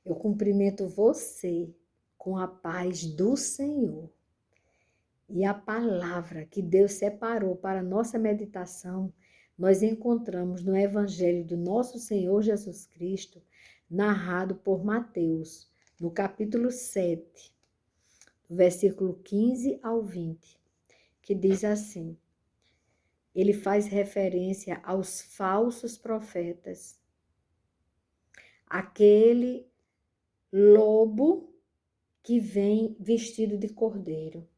Eu cumprimento você com a paz do Senhor. E a palavra que Deus separou para a nossa meditação, nós encontramos no Evangelho do nosso Senhor Jesus Cristo, narrado por Mateus, no capítulo 7, versículo 15 ao 20, que diz assim: ele faz referência aos falsos profetas, aquele lobo que vem vestido de cordeiro,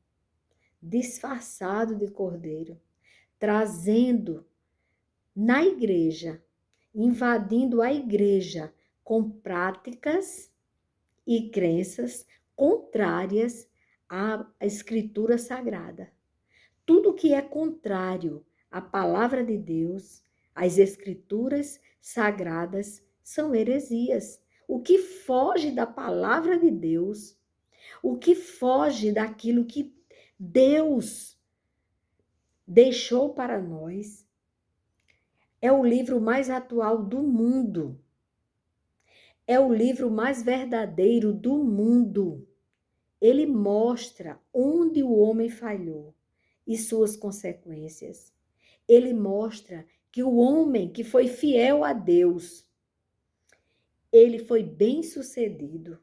disfarçado de cordeiro, trazendo na igreja, invadindo a igreja com práticas e crenças contrárias à Escritura Sagrada. Tudo que é contrário à palavra de Deus, às Escrituras Sagradas, são heresias. O que foge da palavra de Deus, o que foge daquilo que Deus deixou para nós, é o livro mais atual do mundo. É o livro mais verdadeiro do mundo. Ele mostra onde o homem falhou e suas consequências. Ele mostra que o homem que foi fiel a Deus, ele foi bem-sucedido.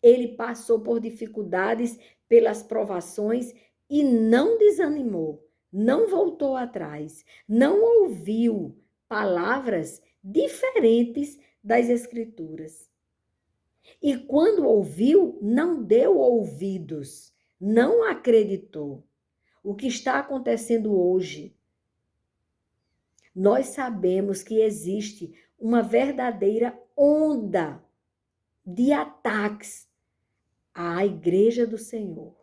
Ele passou por dificuldades, pelas provações e não desanimou, não voltou atrás, não ouviu palavras diferentes das Escrituras. E quando ouviu, não deu ouvidos, não acreditou. O que está acontecendo hoje? Nós sabemos que existe uma verdadeira onda de ataques à Igreja do Senhor.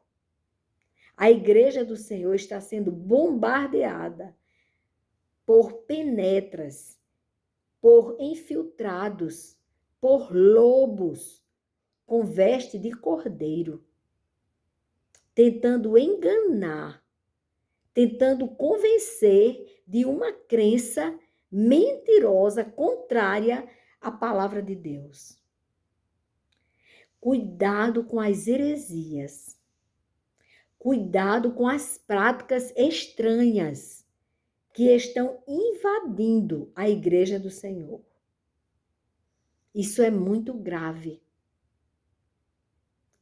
A Igreja do Senhor está sendo bombardeada por penetras, por infiltrados, por lobos com veste de cordeiro, tentando enganar, tentando convencer de uma crença mentirosa, contrária à palavra de Deus. Cuidado com as heresias. Cuidado com as práticas estranhas que estão invadindo a Igreja do Senhor. Isso é muito grave.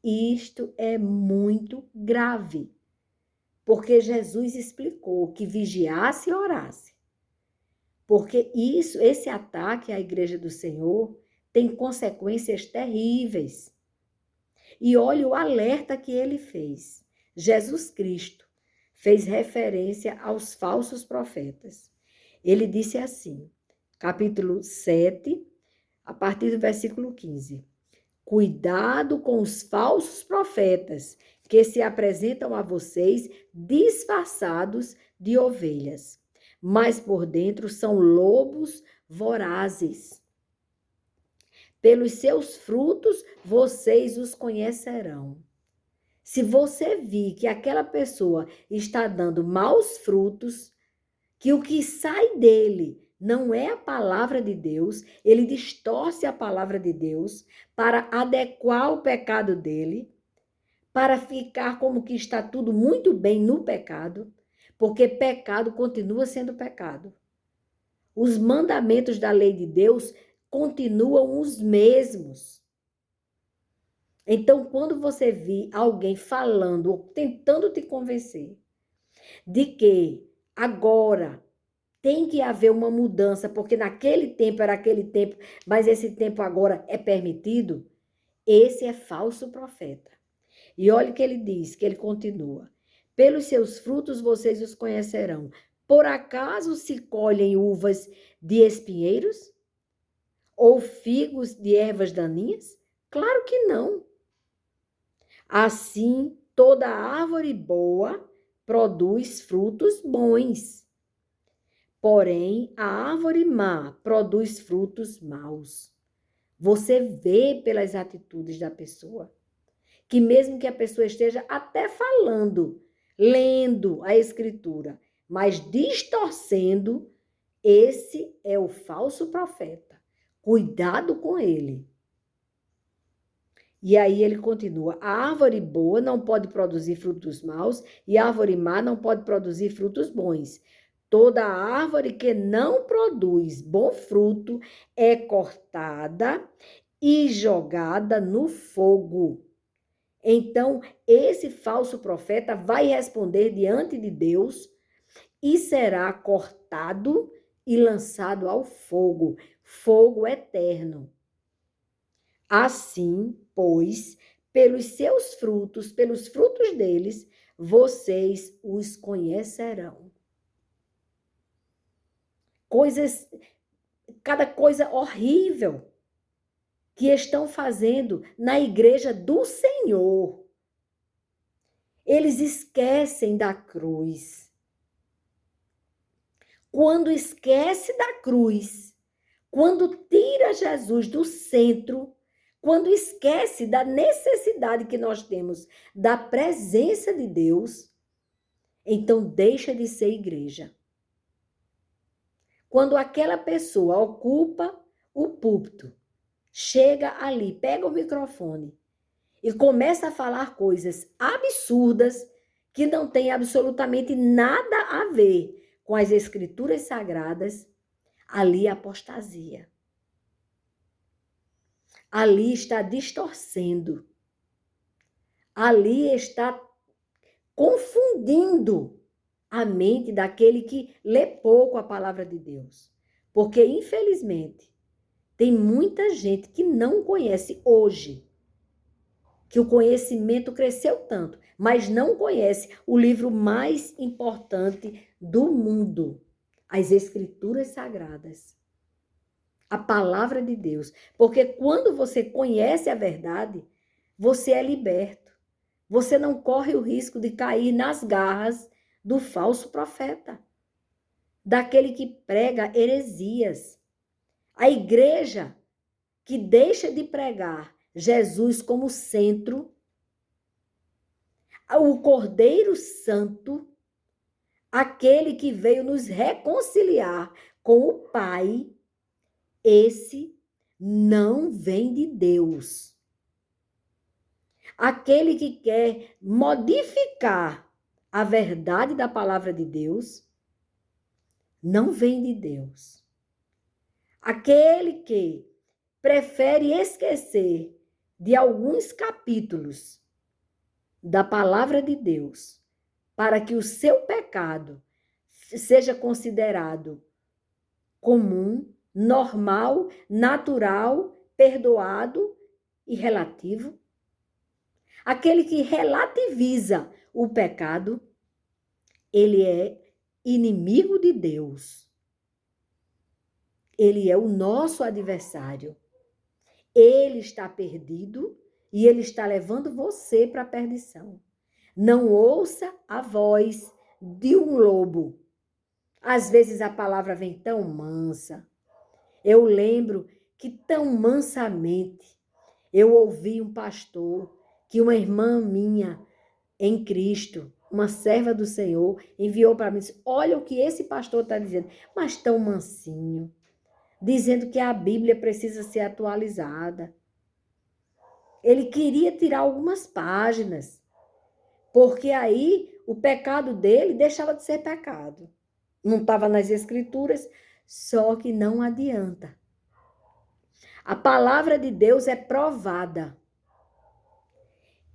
Isto é muito grave. Porque Jesus explicou que vigiasse e orasse. Porque esse ataque à Igreja do Senhor tem consequências terríveis. E olha o alerta que ele fez. Jesus Cristo fez referência aos falsos profetas. Ele disse assim, capítulo 7, a partir do versículo 15. Cuidado com os falsos profetas que se apresentam a vocês disfarçados de ovelhas, mas por dentro são lobos vorazes. Pelos seus frutos vocês os conhecerão. Se você vir que aquela pessoa está dando maus frutos, que o que sai dele não é a palavra de Deus, ele distorce a palavra de Deus para adequar o pecado dele, para ficar como que está tudo muito bem no pecado, porque pecado continua sendo pecado. Os mandamentos da lei de Deus continuam os mesmos. Então, quando você vir alguém falando ou tentando te convencer de que agora tem que haver uma mudança, porque naquele tempo era aquele tempo, mas esse tempo agora é permitido, esse é falso profeta. E olha o que ele diz, que ele continua. Pelos seus frutos vocês os conhecerão. Por acaso se colhem uvas de espinheiros? Ou figos de ervas daninhas? Claro que não. Assim, toda árvore boa produz frutos bons. Porém, a árvore má produz frutos maus. Você vê pelas atitudes da pessoa. Que mesmo que a pessoa esteja até falando, lendo a Escritura, mas distorcendo, esse é o falso profeta. Cuidado com ele. E aí ele continua: a árvore boa não pode produzir frutos maus, e a árvore má não pode produzir frutos bons. Toda árvore que não produz bom fruto é cortada e jogada no fogo. Então, esse falso profeta vai responder diante de Deus e será cortado e lançado ao fogo, fogo eterno. Assim, pois, pelos frutos deles, vocês os conhecerão. Cada coisa horrível que estão fazendo na igreja do Senhor. Eles esquecem da cruz. Quando esquece da cruz, quando tira Jesus do centro, quando esquece da necessidade que nós temos da presença de Deus, então deixa de ser igreja. Quando aquela pessoa ocupa o púlpito, chega ali, pega o microfone e começa a falar coisas absurdas que não têm absolutamente nada a ver com as escrituras sagradas, ali é apostasia. Ali está distorcendo. Ali está confundindo a mente daquele que lê pouco a palavra de Deus. Porque, infelizmente, tem muita gente que não conhece hoje, que o conhecimento cresceu tanto, mas não conhece o livro mais importante do mundo, as Escrituras Sagradas, a palavra de Deus. Porque quando você conhece a verdade, você é liberto. Você não corre o risco de cair nas garras do falso profeta, daquele que prega heresias. A igreja que deixa de pregar Jesus como centro, o Cordeiro Santo, aquele que veio nos reconciliar com o Pai, esse não vem de Deus. Aquele que quer modificar a verdade da palavra de Deus, não vem de Deus. Aquele que prefere esquecer de alguns capítulos da palavra de Deus para que o seu pecado seja considerado comum, normal, natural, perdoado e relativo. Aquele que relativiza o pecado, ele é inimigo de Deus. Ele é o nosso adversário. Ele está perdido e ele está levando você para a perdição. Não ouça a voz de um lobo. Às vezes a palavra vem tão mansa. Eu lembro que tão mansamente eu ouvi um pastor, que uma irmã minha em Cristo, uma serva do Senhor, enviou para mim e disse: olha o que esse pastor está dizendo, mas tão mansinho, dizendo que a Bíblia precisa ser atualizada. Ele queria tirar algumas páginas, porque aí o pecado dele deixava de ser pecado. Não estava nas Escrituras, só que não adianta. A palavra de Deus é provada.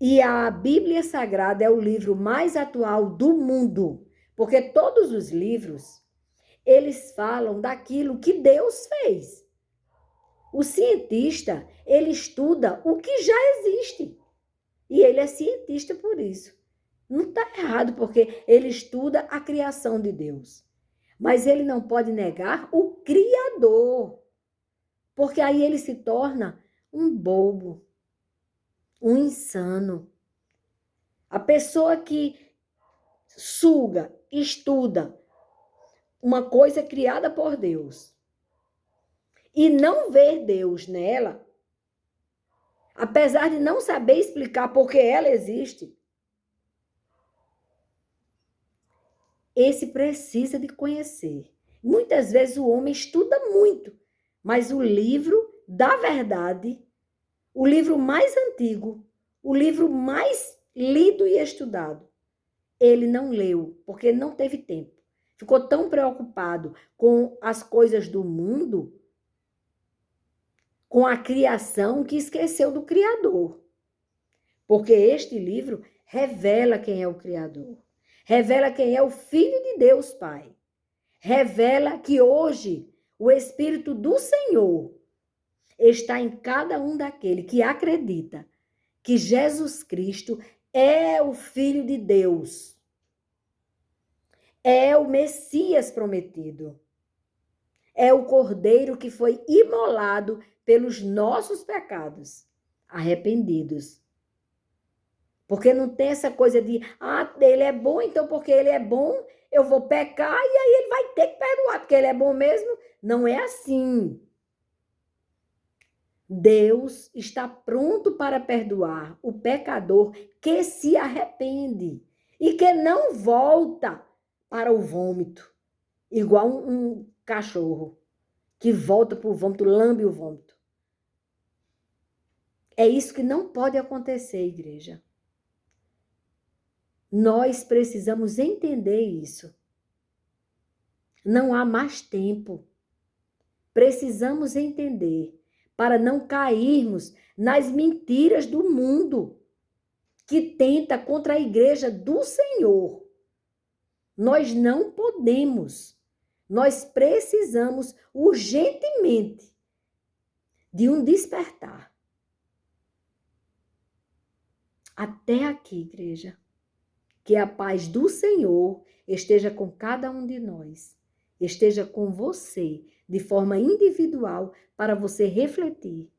E a Bíblia Sagrada é o livro mais atual do mundo, porque todos os livros, eles falam daquilo que Deus fez. O cientista, ele estuda o que já existe. E ele é cientista por isso. Não está errado, porque ele estuda a criação de Deus. Mas ele não pode negar o Criador, porque aí ele se torna um bobo, um insano. A pessoa que suga, estuda uma coisa criada por Deus e não ver Deus nela, apesar de não saber explicar por que ela existe, esse precisa de conhecer. Muitas vezes o homem estuda muito, mas o livro da verdade, o livro mais antigo, o livro mais lido e estudado. Ele não leu, porque não teve tempo. Ficou tão preocupado com as coisas do mundo, com a criação, que esqueceu do Criador. Porque este livro revela quem é o Criador. Revela quem é o Filho de Deus, Pai. Revela que hoje o Espírito do Senhor está em cada um daquele que acredita que Jesus Cristo é o Filho de Deus. É o Messias prometido. É o Cordeiro que foi imolado pelos nossos pecados, arrependidos. Porque não tem essa coisa de, ele é bom, então porque ele é bom, eu vou pecar e aí ele vai ter que perdoar, porque ele é bom mesmo. Não é assim. Deus está pronto para perdoar o pecador que se arrepende e que não volta para o vômito, igual um cachorro que volta para o vômito, lambe o vômito. É isso que não pode acontecer, igreja. Nós precisamos entender isso. Não há mais tempo. Precisamos entender para não cairmos nas mentiras do mundo que tenta contra a igreja do Senhor. Nós não podemos. Nós precisamos urgentemente de um despertar. Até aqui, igreja. Que a paz do Senhor esteja com cada um de nós. Esteja com você, de forma individual, para você refletir.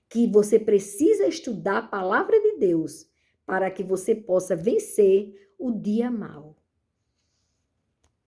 Que você precisa estudar a palavra de Deus para que você possa vencer o dia mau.